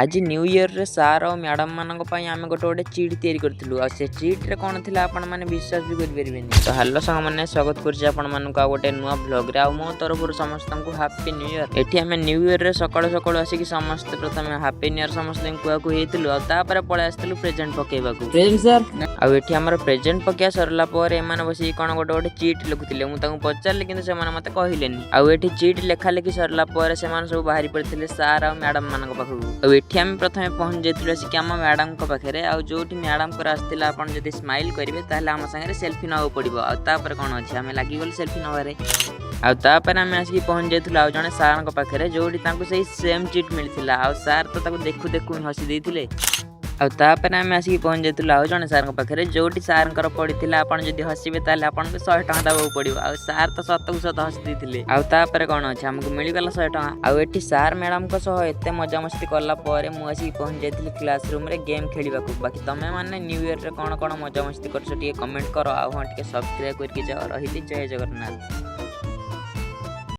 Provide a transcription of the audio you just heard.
आज new year रे सार और मैडम मानक पई आमे गोटे गोटे चीट तैयारी करथिलु आ से चीट रे कोन थिला आपण माने विश्वास भी करि परिबेनी। तो हेलो संग माने स्वागत करछि आपण मानक आ गोटे नुवा ब्लॉग रे आ मो तरफुर समस्त को हैप्पी न्यू इयर। एठी आमे न्यू इयर रे सकाळ सकाळ आसी कि समस्त प्रथम हैप्पी न्यू इयर समस्त को कुआ हेतिलु आ तापर पळे आस्तिलु प्रेजेंट पकेबा को। प्रेजेंट सर आ एठी हमर प्रेजेंट पकिया सरला पर एमान बसी कोन गोटे गोटे चीट लिखुथिले मु ताकू पचारले किंतु से माने मते कहिलेनी। आ एठी चीट लेखा लेखि सरला पर से मान सब बाहरी पड़थिले सार और मैडम मानक पाखु। आ एठी हम प्रथम पहुंच जाइथिलु से कि हम मैडम को पाखरे आ जोठी मैडम को आस्तिला आपण जदी स्माइल करिवे ताले हम संगे सेल्फी नव पड़िबो। आ तापर कोन अछि हमें लागी गेल सेल्फी नवारे। आ तापर हम आसी पहुंच जाइथिलु आ जने सार को पाखरे जोठी तांको सही सेम चीट मिलथिला। आ सार तो ताको देखु देखु हसी देथिले। आ तापर हम आसी पहुंच जाइथिलु आ जने सार को पाखरे जोठी सार कर पड़िथिला आपण जदी हसीबे ताले आपण को 100 टका दबो पड़िबो। आ सार तो सत को सत हसी देथिले। आ तापर कोन अछि हमको मिली गेला 100 टका। आ एठी सार मैडम को सह एते मजा मस्ती करला परे मु आसी पहुंच जाइथिलि क्लासरूम रे गेम खेलिबा को। बाकी तमे माने न्यू ईयर रे कोन कोन मजा मस्ती करछो टिके कमेंट करो। आ हां टिके सब्सक्राइब करके जाओ। रहिली जय जगन्नाथ।